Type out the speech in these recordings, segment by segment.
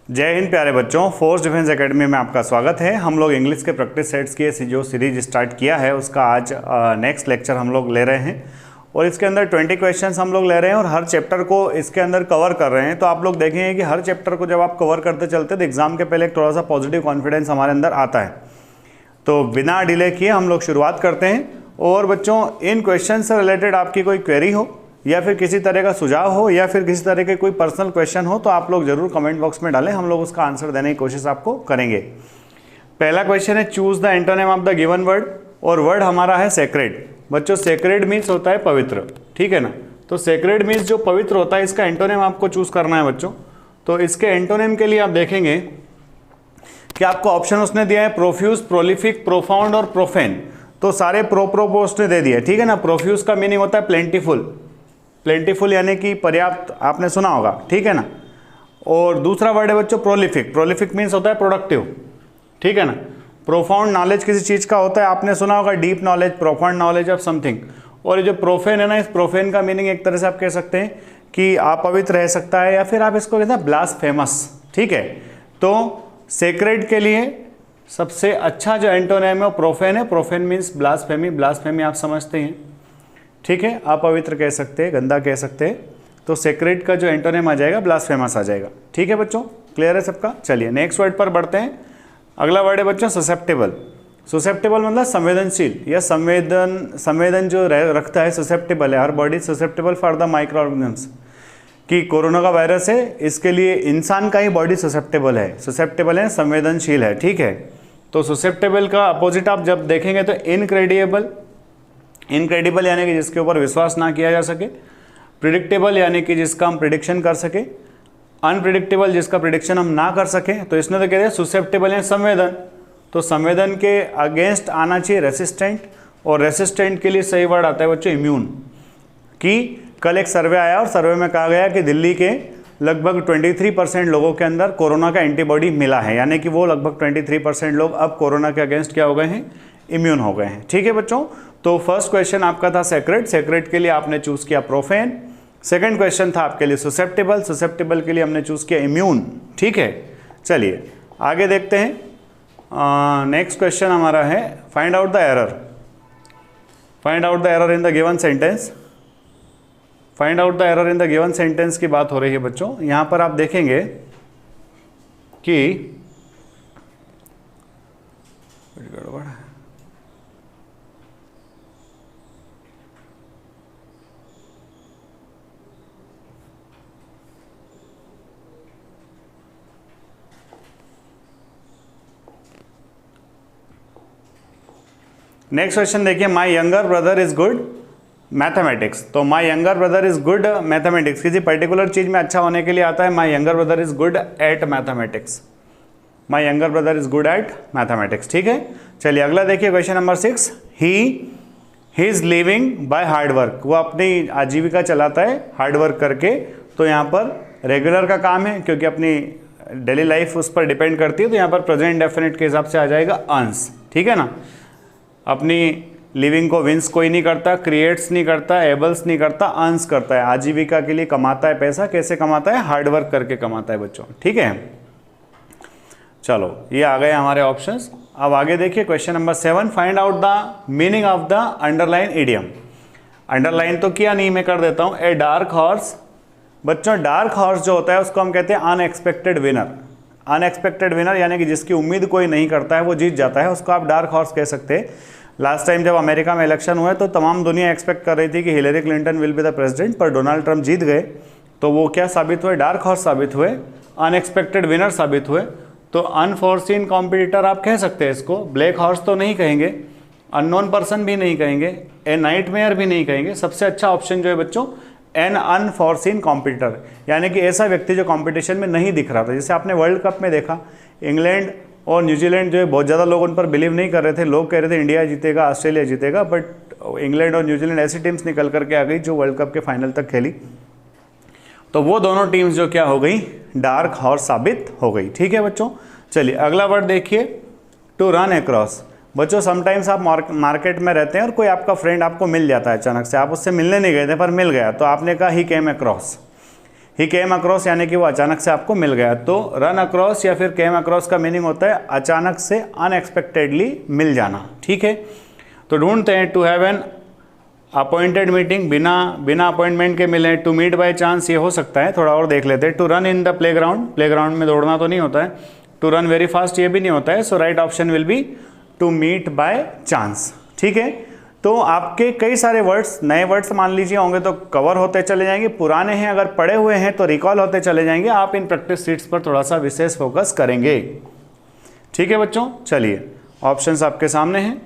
जय हिंद प्यारे बच्चों, फोर्स डिफेंस एकेडमी में आपका स्वागत है। हम लोग इंग्लिश के प्रैक्टिस सेट्स की जो सीरीज स्टार्ट किया है उसका आज नेक्स्ट लेक्चर हम लोग ले रहे हैं और इसके अंदर 20 क्वेश्चंस हम लोग ले रहे हैं और हर चैप्टर को इसके अंदर कवर कर रहे हैं। तो आप लोग देखेंगे कि हर चैप्टर को जब आप कवर करते चलते तो एग्जाम के पहले एक थोड़ा सा पॉजिटिव कॉन्फिडेंस हमारे अंदर आता है। तो बिना डिले किए हम लोग शुरुआत करते हैं। और बच्चों, इन क्वेश्चन से रिलेटेड आपकी कोई क्वेरी हो या फिर किसी तरह का सुझाव हो या फिर किसी तरह के कोई पर्सनल क्वेश्चन हो तो आप लोग जरूर कमेंट बॉक्स में डालें, हम लोग उसका आंसर देने की कोशिश आपको करेंगे। पहला क्वेश्चन है choose the antonym of the given word और वर्ड हमारा है सेक्रेड। बच्चों, सेक्रेड मीन्स होता है पवित्र, ठीक है ना। तो सेक्रेड मीन्स जो पवित्र होता है, इसका एंटोनिम आपको चूज करना है बच्चों। तो इसके एंटोनिम के लिए आप देखेंगे कि आपको ऑप्शन उसने दिया है प्रोफ्यूज, प्रोलिफिक, प्रोफाउंड और प्रोफेन। तो सारे प्रोपोस्ट ने दे दिया, ठीक है ना। प्रोफ्यूज का मीनिंग होता है प्लेंटीफुल, प्लेंटीफुल यानी कि पर्याप्त, आपने सुना होगा, ठीक है ना। और दूसरा वर्ड है बच्चों प्रोलिफिक। प्रोलिफिक मीन्स होता है प्रोडक्टिव, ठीक है ना। प्रोफाउंड नॉलेज किसी चीज़ का होता है, आपने सुना होगा deep knowledge, profound knowledge of something. और ये जो प्रोफेन है ना, इस प्रोफेन का मीनिंग एक तरह से आप कह सकते हैं कि अपवित्र रह सकता है या फिर आप इसको कहते हैं ब्लास्फेमस, ठीक है। तो सेक्रेड के लिए सबसे अच्छा जो एंटोनिम है वो प्रोफेन है। प्रोफेन मीन्स ब्लास्फेमी, ब्लास्फेमी आप समझते हैं, ठीक है। अपवित्र कह सकते हैं, गंदा कह सकते हैं। तो सेक्रेड का जो एंटोनिम आ जाएगा ब्लास्फेमस आ जाएगा, ठीक है बच्चों। क्लियर है सबका। चलिए नेक्स्ट वर्ड पर बढ़ते हैं। अगला वर्ड है बच्चों ससेप्टेबल। ससेप्टेबल मतलब संवेदनशील या संवेदन जो रखता है, ससेप्टेबल है। हर body susceptible for the micro organisms. कि कोरोना का वायरस है, इसके लिए इंसान का ही बॉडी ससेप्टेबल है। ससेप्टेबल है, संवेदनशील है, ठीक है। तो ससेप्टेबल का अपोजिट आप जब देखेंगे तो इनक्रेडिबल। इनक्रेडिबल यानी कि जिसके ऊपर विश्वास ना किया जा सके। प्रिडिक्टेबल यानी कि जिसका हम प्रिडिक्शन कर सके। अनप्रिडिक्टेबल जिसका प्रिडिक्शन हम ना कर सकें। तो इसने तो कह दिया ससेप्टेबल है संवेदन, तो संवेदन के अगेंस्ट आना चाहिए रेसिस्टेंट, और रेसिस्टेंट के लिए सही वर्ड आता है बच्चों इम्यून। कि कल एक सर्वे आया और सर्वे में कहा गया कि दिल्ली के लगभग 23% लोगों के अंदर कोरोना का एंटीबॉडी मिला है, यानी कि वो लगभग 23% लोग अब कोरोना के अगेंस्ट क्या हो गए हैं, इम्यून हो गए हैं, ठीक है बच्चों। तो फर्स्ट क्वेश्चन आपका था सेक्रेड, सेक्रेड के लिए आपने चूज किया प्रोफेन। सेकंड क्वेश्चन था आपके लिए ससेप्टेबल, ससेप्टेबल के लिए हमने चूज किया इम्यून, ठीक है। चलिए आगे देखते हैं। नेक्स्ट क्वेश्चन हमारा है find out the error. Find out the error in the given sentence. Find out the error in the given sentence की बात हो रही है बच्चों। यहां पर आप देखेंगे कि गड़बड़ है। नेक्स्ट क्वेश्चन देखिए, my younger brother is good mathematics. तो my younger brother is good mathematics, किसी पर्टिकुलर चीज में अच्छा होने के लिए आता है my younger brother is good at mathematics. My younger brother is good at mathematics, ठीक है। चलिए अगला देखिए question number 6। He is living by hard work. वो अपनी आजीविका चलाता है हार्ड वर्क करके। तो यहाँ पर रेगुलर का काम है क्योंकि अपनी डेली लाइफ उस पर डिपेंड करती है, तो यहाँ पर प्रेजेंट डेफिनेट के हिसाब से आ जाएगा अर्न्स, ठीक है ना। अपनी लिविंग को विंस कोई नहीं करता, क्रिएट्स नहीं करता, एबल्स नहीं करता, अर्न्स करता है। आजीविका के लिए कमाता है पैसा। कैसे कमाता है, हार्ड वर्क करके कमाता है बच्चों, ठीक है। चलो ये आ गए हमारे ऑप्शंस। अब आगे देखिए question number 7। Find out the meaning of the underline idiom. Underline तो किया नहीं, मैं कर देता हूं। A dark horse. बच्चों डार्क हॉर्स जो होता है उसको हम कहते हैं अनएक्सपेक्टेड विनर। अनएक्सपेक्टेड विनर यानी कि जिसकी उम्मीद कोई नहीं करता है वो जीत जाता है, उसको आप डार्क हॉर्स कह सकते हैं। लास्ट टाइम जब अमेरिका में इलेक्शन हुए तो तमाम दुनिया एक्सपेक्ट कर रही थी कि Hillary Clinton will be the president, पर डोनाल्ड ट्रंप जीत गए। तो वो क्या साबित हुए, डार्क हॉर्स साबित हुए, अनएक्सपेक्टेड विनर साबित हुए। तो अनफोर्सीन कॉम्पिटिटर आप कह सकते हैं इसको। ब्लैक हॉर्स तो नहीं कहेंगे, अननोन पर्सन भी नहीं कहेंगे, ए नाइटमेयर भी नहीं कहेंगे। सबसे अच्छा ऑप्शन जो है बच्चों एन अनफोर्सीन कॉम्पिटिटर, यानी कि ऐसा व्यक्ति जो कंपटीशन में नहीं दिख रहा था। जैसे आपने वर्ल्ड कप में देखा, इंग्लैंड और न्यूजीलैंड जो है बहुत ज़्यादा लोग उन पर बिलीव नहीं कर रहे थे। लोग कह रहे थे इंडिया जीतेगा, ऑस्ट्रेलिया जीतेगा, बट इंग्लैंड और न्यूजीलैंड ऐसी टीम्स निकल करके आ गई जो वर्ल्ड कप के फाइनल तक खेली। तो वो दोनों टीम्स जो क्या हो गई, डार्क हॉर्स साबित हो गई, ठीक है बच्चों। चलिए अगला वर्ड देखिए, टू रन अक्रॉस। बच्चों समटाइम्स आप मार्केट में रहते हैं और कोई आपका फ्रेंड आपको मिल जाता है अचानक से। आप उससे मिलने नहीं गए थे पर मिल गया, तो आपने कहा ही केम अक्रॉस। ही केम अक्रॉस यानी कि वो अचानक से आपको मिल गया। तो रन अक्रॉस या फिर केम अक्रॉस का मीनिंग होता है अचानक से, अनएक्सपेक्टेडली मिल जाना। ठीक है, तो ढूंढते हैं to have an appointed meeting, बिना अपॉइंटमेंट के मिले। टू मीट बाय चांस ये हो सकता है, थोड़ा और देख लेते हैं। To run in the playground, playground में दौड़ना तो नहीं होता है। टू रन वेरी फास्ट ये भी नहीं होता है। So right option will be to meet by chance. ठीक है, तो आपके कई सारे वर्ड्स, नए वर्ड्स मान लीजिए होंगे तो कवर होते चले जाएंगे, पुराने हैं अगर पढ़े हुए हैं तो रिकॉल होते चले जाएंगे। आप इन प्रैक्टिस शीट्स पर थोड़ा सा विशेष फोकस करेंगे। ठीक है बच्चों, चलिए ऑप्शंस आपके सामने हैं।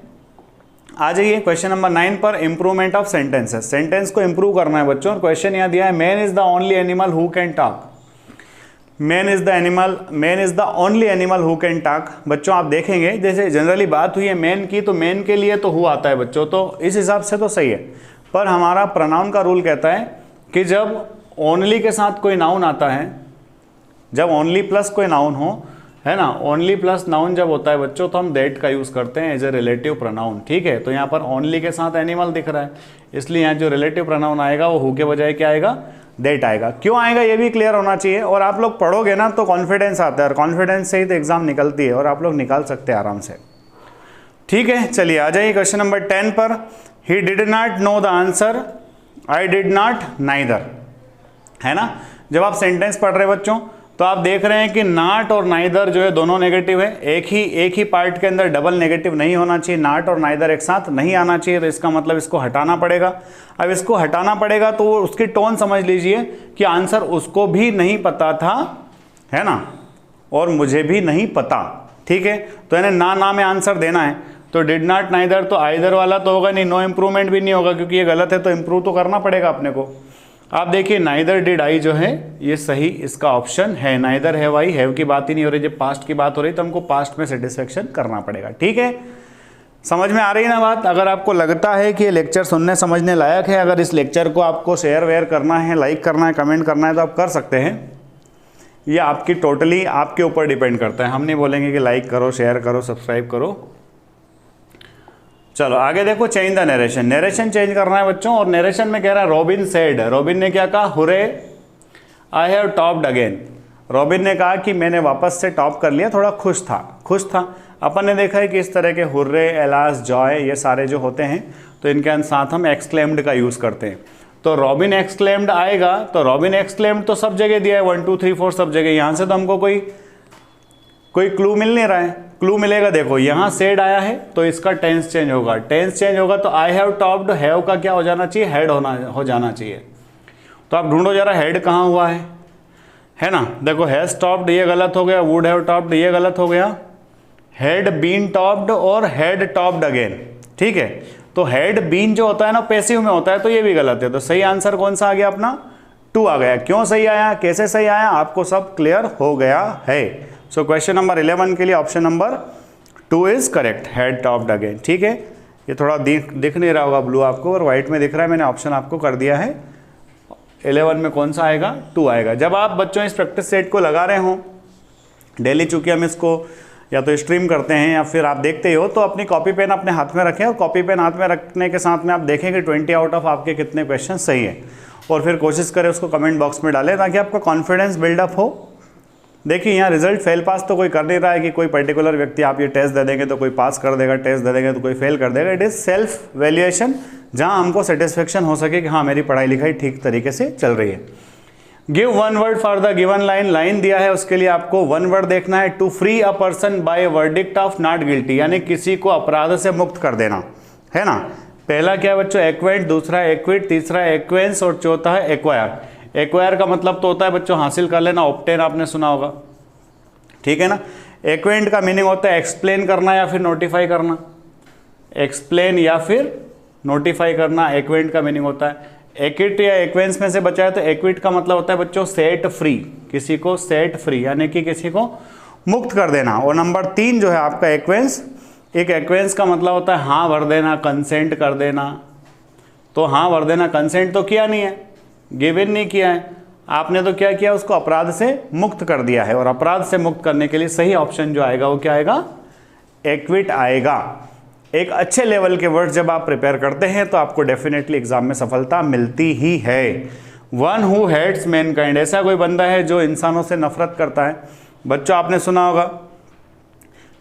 आ जाइए क्वेश्चन नंबर 9 पर, इंप्रूवमेंट ऑफ सेंटेंसेस। सेंटेंस को इंप्रूव करना है बच्चों, और क्वेश्चन यहाँ दिया है man is the only animal who can talk. Man is the only animal who can talk. बच्चों आप देखेंगे जैसे जनरली बात हुई है मैन की, तो मैन के लिए तो हु आता है बच्चों, तो इस हिसाब से तो सही है। पर हमारा प्रोनाउन का रूल कहता है कि जब ओनली के साथ कोई नाउन आता है, जब ओनली प्लस कोई नाउन हो, है ना, ओनली प्लस नाउन जब होता है बच्चों, तो हम दैट का यूज़ करते हैं एज ए रिलेटिव प्रोनाउन। ठीक है, तो यहाँ पर ओनली के साथ एनिमल दिख रहा है, इसलिए यहाँ जो रिलेटिव प्रोनाउन आएगा वो हु के बजाय क्या आएगा, दैट आएगा। क्यों आएगा ये भी क्लियर होना चाहिए, और आप लोग पढ़ोगे ना तो कॉन्फिडेंस आता है, और कॉन्फिडेंस से ही तो एग्जाम निकलती है, और आप लोग निकाल सकते हैं आराम से। ठीक है, चलिए आ जाइए क्वेश्चन नंबर 10 पर। He did not know the answer, I did not neither. है ना, जब आप सेंटेंस पढ़ रहे बच्चों तो आप देख रहे हैं कि नॉट और नाइदर जो है दोनों नेगेटिव है। एक ही पार्ट के अंदर डबल नेगेटिव नहीं होना चाहिए, नॉट और नाइदर एक साथ नहीं आना चाहिए। तो इसका मतलब इसको हटाना पड़ेगा। अब इसको हटाना पड़ेगा तो उसकी टोन समझ लीजिए कि आंसर उसको भी नहीं पता था, है ना, और मुझे भी नहीं पता। ठीक है, तो इन्हें ना में आंसर देना है। तो डिड नॉट नाइदर, तो आइदर वाला तो होगा नहीं, नो इम्प्रूवमेंट भी नहीं होगा क्योंकि ये गलत है, तो इम्प्रूव तो करना पड़ेगा अपने को। आप देखिए नाइदर डिड आई जो है ये सही इसका ऑप्शन है। नाइदर हैव आई, हैव की बात ही नहीं हो रही, जब पास्ट की बात हो रही तो हमको पास्ट में सेटिस्फेक्शन करना पड़ेगा। ठीक है, समझ में आ रही है ना बात। अगर आपको लगता है कि ये लेक्चर सुनने समझने लायक है, अगर इस लेक्चर को आपको शेयर वेयर करना है, लाइक करना है, कमेंट करना है, तो आप कर सकते हैं। ये आपकी टोटली आपके ऊपर डिपेंड करता है। हम नहीं बोलेंगे कि लाइक करो, शेयर करो, सब्सक्राइब करो। चलो आगे देखो, change the narration. Narration change करना है बच्चों, और नरेशन में कह रहा है रॉबिन सेड। रॉबिन ने क्या कहा, hurray I have topped again. Robin ने कहा कि मैंने वापस से टॉप कर लिया, थोड़ा खुश था। अपन ने देखा है कि इस तरह के हुर्रे, एलास, जॉय ये सारे जो होते हैं तो इनके साथ हम एक्सक्लेम्ड का यूज़ करते हैं। तो रॉबिन एक्सक्लेम्ड आएगा, तो रॉबिन एक्सक्लेम्ड तो सब जगह दिया है, 1 2 3 4 सब जगह। यहाँ से तो हमको कोई क्लू मिल नहीं रहा है। क्लू मिलेगा, देखो यहाँ सेड आया है तो इसका टेंस चेंज होगा। टेंस चेंज होगा तो आई हैव टॉप्ड, हैव का क्या हो जाना चाहिए, हेड हो जाना चाहिए। तो आप ढूंढो जरा हेड कहाँ हुआ है ना। देखो हैज टॉप्ड ये गलत हो गया, वुड हैव टॉप्ड ये गलत हो गया, हैड बीन टॉप्ड और हैड टॉप्ड अगेन। ठीक है, तो हैड बीन जो होता है ना पैसिव में होता है, तो ये भी गलत है। तो सही आंसर कौन सा आ गया अपना, 2 आ गया। क्यों सही आया, कैसे सही आया, आपको सब क्लियर हो गया है। सो क्वेश्चन नंबर 11 के लिए option number 2 is correct, had topped again. ठीक है, ये थोड़ा दिख नहीं रहा होगा ब्लू आपको, और व्हाइट में दिख रहा है, मैंने ऑप्शन आपको कर दिया है। 11 में कौन सा आएगा, 2 आएगा। जब आप बच्चों इस प्रैक्टिस सेट को लगा रहे हों डेली, चूंकि हम इसको या तो स्ट्रीम करते हैं या फिर आप देखते ही हो, तो अपनी कॉपी पेन अपने हाथ में रखें, और कॉपी पेन हाथ में रखने के साथ में आप देखें कि 20 आउट ऑफ आपके कितने क्वेश्चन सही है, और फिर कोशिश करें उसको कमेंट बॉक्स में डालें ताकि आपका कॉन्फिडेंस बिल्डअप हो। देखिए यहाँ रिजल्ट फेल पास तो कोई कर नहीं रहा है कि कोई पर्टिकुलर व्यक्ति आप ये टेस्ट दे देंगे तो कोई पास कर देगा, टेस्ट दे देंगे तो कोई फेल कर देगा। इट इज़ सेल्फ वैल्यूएशन, जहाँ हमको सेटिस्फेक्शन हो सके कि हाँ मेरी पढ़ाई लिखाई ठीक तरीके से चल रही है। Give 1 word for the given line. Line दिया है उसके लिए आपको 1 वर्ड देखना है। To free a person by verdict of not guilty, यानी किसी को अपराध से मुक्त कर देना, है ना। पहला क्या है बच्चों, एक्वेंट, दूसरा एक्विट, तीसरा एक्वेंस, और चौथा है एक्वायर। एक्वायर का मतलब तो होता है बच्चों हासिल कर लेना, ऑब्टेन आपने सुना होगा, ठीक है ना। एक्वेंट का मीनिंग होता है एक्सप्लेन करना या फिर नोटिफाई करना, एक्सप्लेन या फिर नोटिफाई करना एक्वेंट का मीनिंग होता है। एक्विट या एक्वेंस में से बचा है तो एक्विट का मतलब होता है बच्चों सेट फ्री, किसी को सेट फ्री यानी कि किसी को मुक्त कर देना। और नंबर 3 जो है आपका एक्वेंस, एक एक्वेंस का मतलब होता है हाँ भर देना, कंसेंट कर देना। तो हाँ भर देना, कंसेंट तो किया नहीं है, गिव इन नहीं किया है, आपने तो क्या किया, उसको अपराध से मुक्त कर दिया है। और अपराध से मुक्त करने के लिए सही ऑप्शन जो आएगा वो क्या आएगा, एक्विट आएगा। एक अच्छे लेवल के वर्ड जब आप प्रिपेयर करते हैं तो आपको डेफिनेटली एग्जाम में सफलता मिलती ही है। वन हु हेट्स मैनकाइंड, ऐसा कोई बंदा है जो इंसानों से नफरत करता है। बच्चों आपने सुना होगा,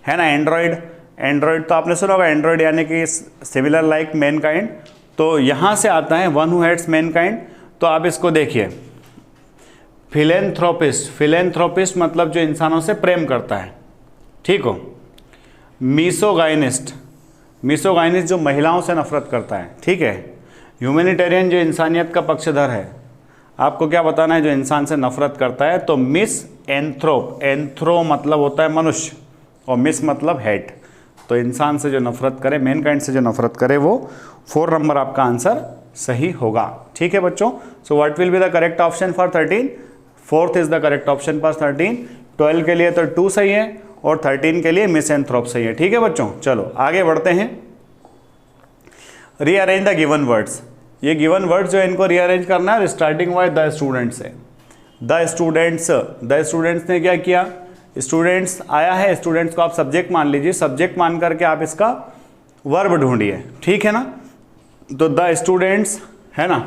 है ना, एंड्रॉयड। एंड्रॉयड तो आपने सुना होगा, एंड्रॉयड यानी कि सिमिलर लाइक मैनकाइंड, तो यहाँ से आता है वन हु हेट्स मैनकाइंड। तो आप इसको देखिए, फिलेंथ्रोपिस्ट, फिलेंथ्रोपिस्ट मतलब जो इंसानों से प्रेम करता है, ठीक हो। मिसोगाइनिस्ट, मिसोगाइनिस्ट जो महिलाओं से नफरत करता है, ठीक है। ह्यूमैनिटेरियन जो इंसानियत का पक्षधर है। आपको क्या बताना है, जो इंसान से नफरत करता है। तो मिस एंथ्रोप, एंथ्रो मतलब होता है मनुष्य और मिस मतलब हेट, तो इंसान से जो नफरत करे, मैनकाइंड से जो नफरत करे, वो 4 नंबर आपका आंसर सही होगा, ठीक है बच्चों। So what will be the correct option for 13? 4th is the correct option for 13। 12 के लिए तो 2 सही है और 13 के लिए मिस एंथ्रोप सही है, ठीक है बच्चों। चलो आगे बढ़ते हैं। रीअरेंज द गिवन वर्ड्स, ये गिवन वर्ड्स जो है इनको रीअरेंज करना है। स्टार्टिंग वाइज द स्टूडेंट्स है। द स्टूडेंट्स ने क्या किया, स्टूडेंट्स आया है, स्टूडेंट्स को आप सब्जेक्ट मान लीजिए, सब्जेक्ट मान करके आप इसका वर्ब ढूंढिए, ठीक है ना। तो द स्टूडेंट्स है ना,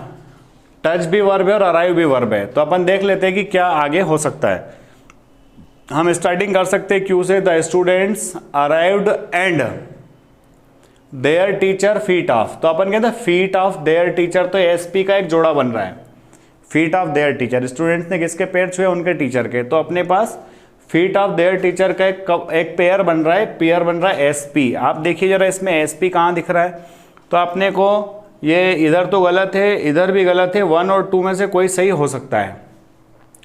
टच भी वर्ब है और अराइव भी वर्ब है। तो अपन देख लेते हैं कि क्या आगे हो सकता है। हम स्टार्टिंग कर सकते हैं क्यू से, the students arrived and there teacher feet of. तो अपन कहते हैं फीट ऑफ देयर टीचर, तो एसपी का एक जोड़ा बन रहा है, feet of their teacher. Students ने किसके पैर छुए, उनके टीचर के, तो अपने पास फीट ऑफ देयर टीचर का एक पेयर बन रहा है, पेयर बन रहा है एसपी। आप देखिए जरा इसमें एसपी कहाँ दिख रहा है, तो अपने को ये इधर तो गलत है, इधर भी गलत है, 1 और 2 में से कोई सही हो सकता है,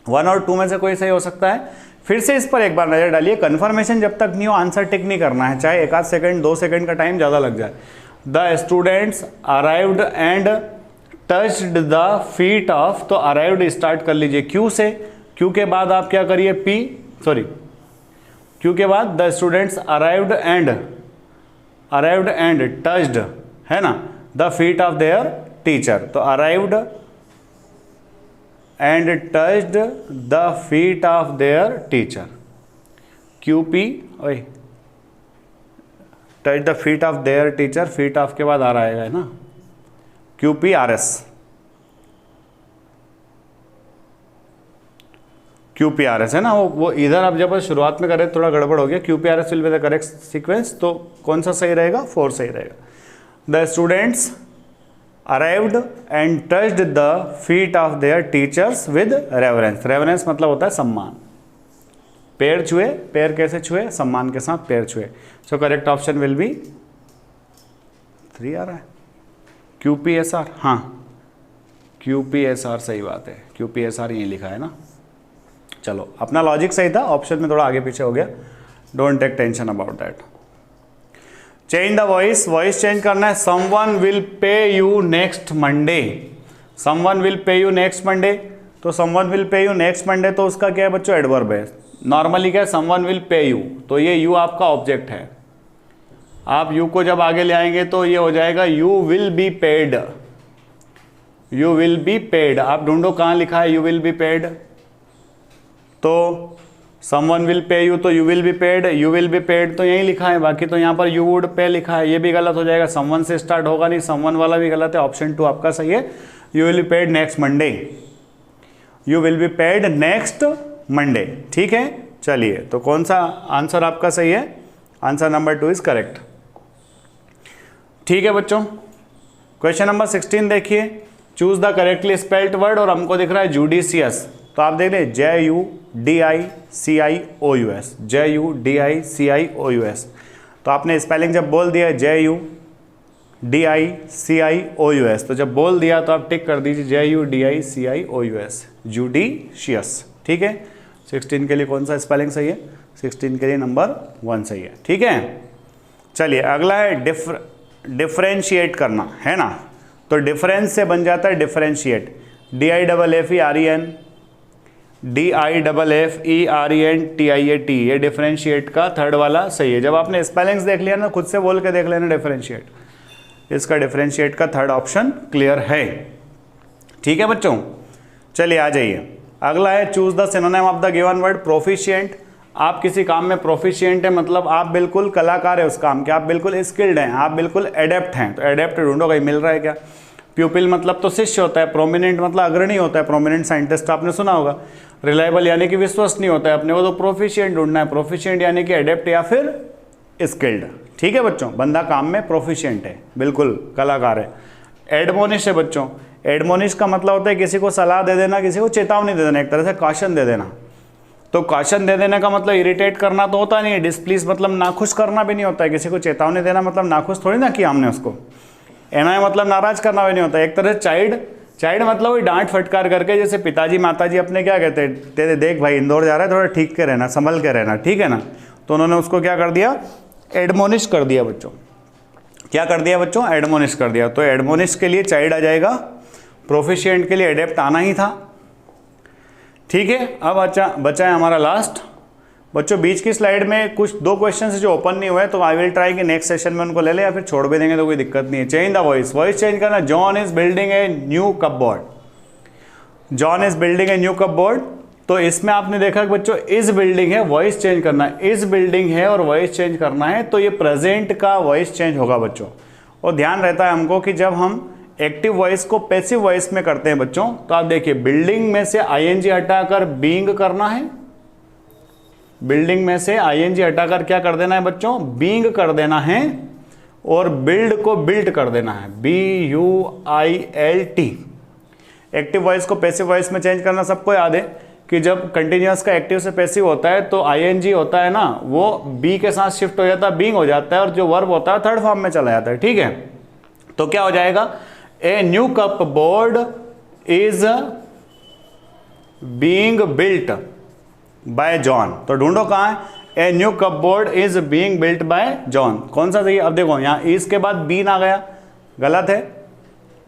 1 और 2 में से कोई सही हो सकता है। फिर से इस पर एक बार नजर डालिए, कन्फर्मेशन जब तक नहीं हो आंसर टिक नहीं करना है, चाहे 1 आध सेकंड 2 सेकंड का टाइम ज़्यादा लग जाए। The students arrived and touched the feet of, तो अराइव्ड स्टार्ट कर लीजिए क्यू से, क्यू के बाद आप क्या करिए क्यू के बाद the students arrived and touched, है ना, the feet of their teacher. तो arrived and touched the feet of their teacher, QP, touch the feet of their teacher, feet of के बाद आ रहा है ना, QPRS, QPRS है ना, वो इधर आप जब शुरुआत में करें थोड़ा गड़बड़ हो गया। QPRS will be the correct sequence, तो कौन सा सही रहेगा, 4 सही रहेगा। The students arrived and touched the feet of there teachers with reverence, reverence मतलब होता है सम्मान, पैर छुए, पैर कैसे छुए, सम्मान के साथ पैर छुए। So correct option will B 3 आ रहा है, QPSR, हाँ QPSR सही बात है, QPSR यही लिखा है ना। चलो अपना लॉजिक सही था, ऑप्शन में थोड़ा आगे पीछे हो गया, don't take tension about that. Change the voice, voice change करना है। Someone will pay you next Monday, someone will pay you next Monday, तो someone will pay you next Monday, तो उसका क्या है बच्चों, एडवर्ब है। नॉर्मली क्या है, समवन विल पे यू, तो ये यू आपका ऑब्जेक्ट है। आप यू को जब आगे ले आएंगे तो ये हो जाएगा you will be paid, you will be paid. आप ढूंढो कहाँ लिखा है यू विल बी पेड, तो समवन विल पे यू, तो you will be paid, you will be paid तो यही लिखा है, बाकी तो यहाँ पर यू वुड पे लिखा है, ये भी गलत हो जाएगा, समवन से स्टार्ट होगा नहीं, समवन वाला भी गलत है। ऑप्शन 2 आपका सही है, you will be paid next Monday, you will be paid next Monday, ठीक है। चलिए तो कौन सा आंसर आपका सही है, आंसर नंबर 2 इज करेक्ट, ठीक है बच्चों। क्वेश्चन नंबर 16 देखिए, choose the correctly spelled word, और हमको दिख रहा है जुडिशियस, तो आप देख लें JUDICIOUS, JUDICIOUS, तो आपने स्पेलिंग जब बोल दिया JUDICIOUS, तो जब बोल दिया तो आप टिक कर दीजिए JUDICIOUS, जुडिशियस, ठीक है। 16 के लिए कौन सा स्पेलिंग सही है, 16 के लिए नंबर 1 सही है, ठीक है। चलिए अगला है डिफरेंशिएट करना, है ना, तो डिफरेंस से बन जाता है डिफरेंशिएट, DIFFEREN, DIFFERENTIAT, ये डिफरेंशिएट का थर्ड वाला सही है। जब आपने स्पेलिंग्स देख लिया ना, खुद से बोल के देख लेना डिफरेंशिएट, इसका डिफरेंशिएट का थर्ड ऑप्शन क्लियर है, ठीक है बच्चों। चलिए आ जाइए, अगला है choose the synonym of the given word, proficient. आप किसी काम में प्रोफिशिएंट है, मतलब आप बिल्कुल कलाकार है उस काम के, आप बिल्कुल स्किल्ड हैं, आप बिल्कुल एडेप्ट हैं, तो एडेप्ट ढूंढो कहीं मिल रहा है क्या। प्यूपिल मतलब तो शिष्य होता है, प्रोमिनेंट मतलब अग्रणी होता है, प्रोमिनेंट साइंटिस्ट आपने सुना होगा। रिलायबल यानी कि विश्वसनीय होता है, अपने को तो प्रोफिशिएंट ढूंढना है, प्रोफिशिएंट यानी कि एडेप्ट या फिर स्किल्ड। ठीक है बच्चों, बंदा काम में प्रोफिशिएंट है, बिल्कुल कलाकार है। एडमोनिश है बच्चों, एडमोनिश का मतलब होता है किसी को सलाह दे देना, किसी को चेतावनी दे देना, एक तरह से कॉशन दे देना। तो कॉशन दे देने का मतलब इरिटेट करना तो होता नहीं है, डिस्प्लीज मतलब नाखुश करना भी नहीं होता है, किसी को चेतावनी देना मतलब नाखुश थोड़ी ना किया हमने उसको। एनॉय मतलब नाराज करना भी नहीं होता, एक तरह से चाइल्ड मतलब वही डांट फटकार करके, जैसे पिताजी माताजी अपने क्या कहते हैं, तेरे देख भाई इंदौर जा रहा है, थोड़ा ठीक के रहना, संभल के रहना, ठीक है ना। तो उन्होंने उसको क्या कर दिया, एडमोनिश कर दिया बच्चों। क्या कर दिया बच्चों, एडमोनिश कर दिया। तो एडमोनिश के लिए चाइल्ड आ जाएगा, प्रोफिशिएंट के लिए एडेप्ट आना ही था। ठीक है, अब बचा है हमारा लास्ट। बच्चों बीच की स्लाइड में कुछ 2 क्वेश्चन जो ओपन नहीं हुए, तो आई विल ट्राई कि नेक्स्ट सेशन में उनको ले ले या फिर छोड़ भी देंगे तो कोई दिक्कत नहीं है। चेंज द वॉइस चेंज करना। John is building a new cupboard, John is building a new cupboard. तो इसमें आपने देखा कि बच्चों इज बिल्डिंग है, वॉइस चेंज करना है, इज बिल्डिंग है और वॉइस चेंज करना है, तो ये प्रेजेंट का वॉइस चेंज होगा बच्चों। और ध्यान रहता है हमको कि जब हम एक्टिव वॉइस को पैसिव वॉइस में करते हैं बच्चों, तो आप देखिए बिल्डिंग में से आईएनजी हटाकर बीइंग करना है, बिल्डिंग में से आईएनजी हटाकर क्या कर देना है बच्चों, बीइंग कर देना है, और बिल्ड को बिल्ट कर देना है, BUILT। एक्टिव वॉइस को पैसिव वॉइस में चेंज करना सबको याद है कि जब कंटिन्यूअस का एक्टिव से पैसिव होता है तो आईएनजी होता है ना, वो बी के साथ शिफ्ट हो जाता है, बीइंग हो जाता है, और जो वर्ब होता है थर्ड फॉर्म में चला जाता है। ठीक है, तो क्या हो जाएगा, ए new cupboard is being built by John. तो ढूंढो कहाँ है, ए new cupboard is being built by John. कौन सा सही है, अब देखो यहाँ इज के बाद बीन आ गया, गलत है।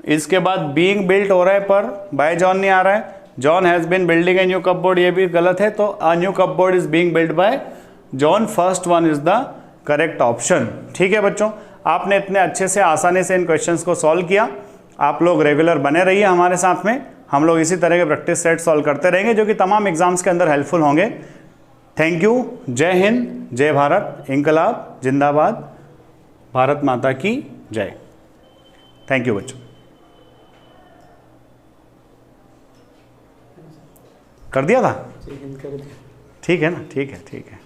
इसके बाद बीइंग बिल्ट हो रहा है पर बाय जॉन नहीं आ रहा है। John has been building a new cupboard, ये भी गलत है। तो a new cupboard is being built by John, first one is the correct option. ठीक है बच्चों, आपने इतने अच्छे से आसानी से इन क्वेश्चंस को सॉल्व किया। आप लोग रेगुलर बने रहिए हमारे साथ में, हम लोग इसी तरह के प्रैक्टिस सेट सॉल्व करते रहेंगे जो कि तमाम एग्जाम्स के अंदर हेल्पफुल होंगे। थैंक यू, जय हिंद, जय भारत, इंकलाब जिंदाबाद, भारत माता की जय। थैंक यू बच्चों। कर दिया था, ठीक है ना, ठीक है।